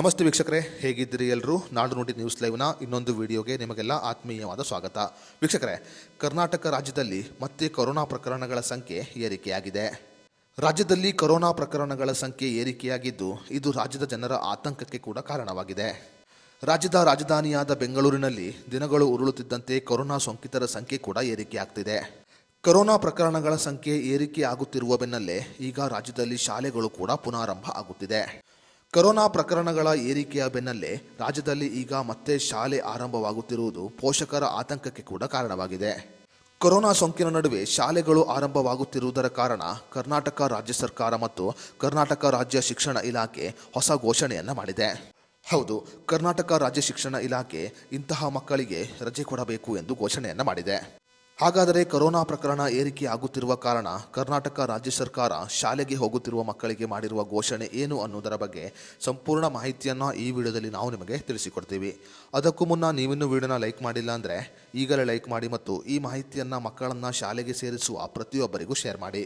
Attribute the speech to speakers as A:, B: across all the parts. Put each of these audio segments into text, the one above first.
A: ನಮಸ್ತೆ ವೀಕ್ಷಕರೇ, ಹೇಗಿದ್ದೀರಿ ಎಲ್ಲರೂ? ನಾಡು ನುಡಿ ನ್ಯೂಸ್ ಲೈವ್ನ ಇನ್ನೊಂದು ವಿಡಿಯೋಗೆ ನಿಮಗೆಲ್ಲ ಆತ್ಮೀಯವಾದ ಸ್ವಾಗತ. ವೀಕ್ಷಕರೇ, ಕರ್ನಾಟಕ ರಾಜ್ಯದಲ್ಲಿ ಮತ್ತೆ ಕೊರೋನಾ ಪ್ರಕರಣಗಳ ಸಂಖ್ಯೆ ಏರಿಕೆಯಾಗಿದೆ. ರಾಜ್ಯದಲ್ಲಿ ಕೊರೋನಾ ಪ್ರಕರಣಗಳ ಸಂಖ್ಯೆ ಏರಿಕೆಯಾಗಿದ್ದು, ಇದು ರಾಜ್ಯದ ಜನರ ಆತಂಕಕ್ಕೆ ಕೂಡ ಕಾರಣವಾಗಿದೆ. ರಾಜ್ಯದ ರಾಜಧಾನಿಯಾದ ಬೆಂಗಳೂರಿನಲ್ಲಿ ದಿನಗಳು ಉರುಳುತ್ತಿದ್ದಂತೆ ಕೊರೋನಾ ಸೋಂಕಿತರ ಸಂಖ್ಯೆ ಕೂಡ ಏರಿಕೆಯಾಗ್ತಿದೆ. ಕೊರೋನಾ ಪ್ರಕರಣಗಳ ಸಂಖ್ಯೆ ಏರಿಕೆ ಆಗುತ್ತಿರುವ ಬೆನ್ನಲ್ಲೇ ಈಗ ರಾಜ್ಯದಲ್ಲಿ ಶಾಲೆಗಳು ಕೂಡ ಪುನರಾರಂಭ ಆಗುತ್ತಿದೆ. ಕೊರೋನಾ ಪ್ರಕರಣಗಳ ಏರಿಕೆಯ ಬೆನ್ನಲ್ಲೇ ರಾಜ್ಯದಲ್ಲಿ ಈಗ ಮತ್ತೆ ಶಾಲೆ ಆರಂಭವಾಗುತ್ತಿರುವುದು ಪೋಷಕರ ಆತಂಕಕ್ಕೆ ಕೂಡ ಕಾರಣವಾಗಿದೆ. ಕೊರೋನಾ ಸೋಂಕಿನ ನಡುವೆ ಶಾಲೆಗಳು ಆರಂಭವಾಗುತ್ತಿರುವುದರ ಕಾರಣ ಕರ್ನಾಟಕ ರಾಜ್ಯ ಸರ್ಕಾರ ಮತ್ತು ಕರ್ನಾಟಕ ರಾಜ್ಯ ಶಿಕ್ಷಣ ಇಲಾಖೆ ಹೊಸ ಘೋಷಣೆಯನ್ನು ಮಾಡಿದೆ. ಹೌದು, ಕರ್ನಾಟಕ ರಾಜ್ಯ ಶಿಕ್ಷಣ ಇಲಾಖೆ ಇಂತಹ ಮಕ್ಕಳಿಗೆ ರಜೆ ಕೊಡಬೇಕು ಎಂದು ಘೋಷಣೆಯನ್ನು ಮಾಡಿದೆ. ಹಾಗಾದರೆ ಕೊರೋನಾ ಪ್ರಕರಣ ಏರಿಕೆ ಆಗುತ್ತಿರುವ ಕಾರಣ ಕರ್ನಾಟಕ ರಾಜ್ಯ ಸರ್ಕಾರ ಶಾಲೆಗೆ ಹೋಗುತ್ತಿರುವ ಮಕ್ಕಳಿಗೆ ಮಾಡಿರುವ ಘೋಷಣೆ ಏನು ಅನ್ನೋದರ ಬಗ್ಗೆ ಸಂಪೂರ್ಣ ಮಾಹಿತಿಯನ್ನು ಈ ವಿಡಿಯೋದಲ್ಲಿ ನಾವು ನಿಮಗೆ ತಿಳಿಸಿಕೊಡ್ತೀವಿ. ಅದಕ್ಕೂ ಮುನ್ನ ನೀವಿನ್ನೂ ವಿಡಿಯೋನ ಲೈಕ್ ಮಾಡಿಲ್ಲ ಅಂದರೆ ಈಗಲೇ ಲೈಕ್ ಮಾಡಿ ಮತ್ತು ಈ ಮಾಹಿತಿಯನ್ನು ಮಕ್ಕಳನ್ನು ಶಾಲೆಗೆ ಸೇರಿಸುವ ಪ್ರತಿಯೊಬ್ಬರಿಗೂ ಶೇರ್ ಮಾಡಿ.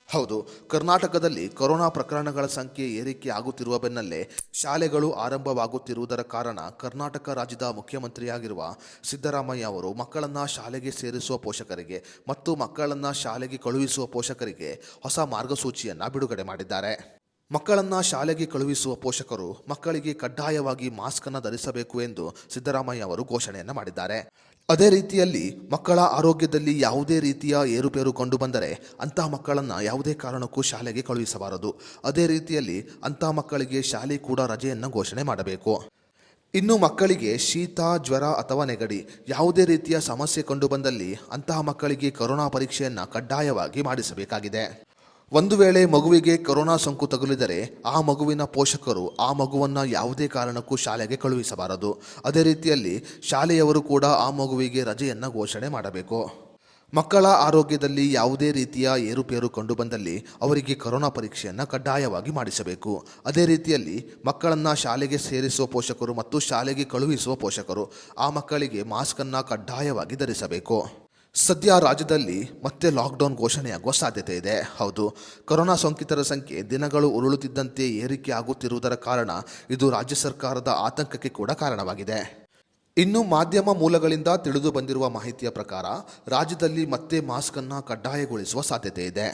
A: ಹೌದು, ಕರ್ನಾಟಕದಲ್ಲಿ ಕೊರೋನಾ ಪ್ರಕರಣಗಳ ಸಂಖ್ಯೆ ಏರಿಕೆ ಆಗುತ್ತಿರುವ ಬೆನ್ನಲ್ಲೇ ಶಾಲೆಗಳು ಆರಂಭವಾಗುತ್ತಿರುವುದರ ಕಾರಣ ಕರ್ನಾಟಕ ರಾಜ್ಯದ ಮುಖ್ಯಮಂತ್ರಿಯಾಗಿರುವ ಸಿದ್ದರಾಮಯ್ಯ ಅವರು ಮಕ್ಕಳನ್ನು ಶಾಲೆಗೆ ಸೇರಿಸುವ ಪೋಷಕರಿಗೆ ಮತ್ತು ಮಕ್ಕಳನ್ನು ಶಾಲೆಗೆ ಕಳುಹಿಸುವ ಪೋಷಕರಿಗೆ ಹೊಸ ಮಾರ್ಗಸೂಚಿಯನ್ನು ಬಿಡುಗಡೆ ಮಾಡಿದ್ದಾರೆ. ಮಕ್ಕಳನ್ನು ಶಾಲೆಗೆ ಕಳುಹಿಸುವ ಪೋಷಕರು ಮಕ್ಕಳಿಗೆ ಕಡ್ಡಾಯವಾಗಿ ಮಾಸ್ಕ್ ಅನ್ನು ಧರಿಸಬೇಕು ಎಂದು ಸಿದ್ದರಾಮಯ್ಯ ಅವರು ಘೋಷಣೆಯನ್ನು ಮಾಡಿದ್ದಾರೆ. ಅದೇ ರೀತಿಯಲ್ಲಿ ಮಕ್ಕಳ ಆರೋಗ್ಯದಲ್ಲಿ ಯಾವುದೇ ರೀತಿಯ ಏರುಪೇರು ಕಂಡು ಬಂದರೆ ಅಂತಹ ಮಕ್ಕಳನ್ನು ಯಾವುದೇ ಕಾರಣಕ್ಕೂ ಶಾಲೆಗೆ ಕಳುಹಿಸಬಾರದು. ಅದೇ ರೀತಿಯಲ್ಲಿ ಅಂತಹ ಮಕ್ಕಳಿಗೆ ಶಾಲೆ ಕೂಡ ರಜೆಯನ್ನು ಘೋಷಣೆ ಮಾಡಬೇಕು. ಇನ್ನು ಮಕ್ಕಳಿಗೆ ಶೀತ, ಜ್ವರ ಅಥವಾ ನೆಗಡಿ ಯಾವುದೇ ರೀತಿಯ ಸಮಸ್ಯೆ ಕಂಡು ಬಂದಲ್ಲಿ ಅಂತಹ ಮಕ್ಕಳಿಗೆ ಕೊರೋನಾ ಪರೀಕ್ಷೆಯನ್ನು ಕಡ್ಡಾಯವಾಗಿ ಮಾಡಿಸಬೇಕಾಗಿದೆ. ಒಂದು ವೇಳೆ ಮಗುವಿಗೆ ಕೊರೋನಾ ಸೋಂಕು ತಗುಲಿದರೆ ಆ ಮಗುವಿನ ಪೋಷಕರು ಆ ಮಗುವನ್ನು ಯಾವುದೇ ಕಾರಣಕ್ಕೂ ಶಾಲೆಗೆ ಕಳುಹಿಸಬಾರದು. ಅದೇ ರೀತಿಯಲ್ಲಿ ಶಾಲೆಯವರು ಕೂಡ ಆ ಮಗುವಿಗೆ ರಜೆಯನ್ನು ಘೋಷಣೆ ಮಾಡಬೇಕು. ಮಕ್ಕಳ ಆರೋಗ್ಯದಲ್ಲಿ ಯಾವುದೇ ರೀತಿಯ ಏರುಪೇರು ಕಂಡು ಬಂದಲ್ಲಿ ಅವರಿಗೆ ಕೊರೋನಾ ಪರೀಕ್ಷೆಯನ್ನು ಕಡ್ಡಾಯವಾಗಿ ಮಾಡಿಸಬೇಕು. ಅದೇ ರೀತಿಯಲ್ಲಿ ಮಕ್ಕಳನ್ನು ಶಾಲೆಗೆ ಸೇರಿಸುವ ಪೋಷಕರು ಮತ್ತು ಶಾಲೆಗೆ ಕಳುಹಿಸುವ ಪೋಷಕರು ಆ ಮಕ್ಕಳಿಗೆ ಮಾಸ್ಕನ್ನು ಕಡ್ಡಾಯವಾಗಿ ಧರಿಸಬೇಕು. ಸದ್ಯ ರಾಜ್ಯದಲ್ಲಿ ಮತ್ತೆ ಲಾಕ್ಡೌನ್ ಘೋಷಣೆಯಾಗುವ ಸಾಧ್ಯತೆ ಇದೆ. ಹೌದು, ಕೊರೋನಾ ಸೋಂಕಿತರ ಸಂಖ್ಯೆ ದಿನಗಳು ಉರುಳುತ್ತಿದ್ದಂತೆ ಏರಿಕೆ ಆಗುತ್ತಿರುವುದರ ಕಾರಣ ಇದು ರಾಜ್ಯ ಸರ್ಕಾರದ ಆತಂಕಕ್ಕೆ ಕೂಡ ಕಾರಣವಾಗಿದೆ. ಇನ್ನು ಮಾಧ್ಯಮ ಮೂಲಗಳಿಂದ ತಿಳಿದು ಬಂದಿರುವ ಮಾಹಿತಿಯ ಪ್ರಕಾರ ರಾಜ್ಯದಲ್ಲಿ ಮತ್ತೆ ಮಾಸ್ಕ್ ಅನ್ನು ಕಡ್ಡಾಯಗೊಳಿಸುವ ಸಾಧ್ಯತೆ ಇದೆ.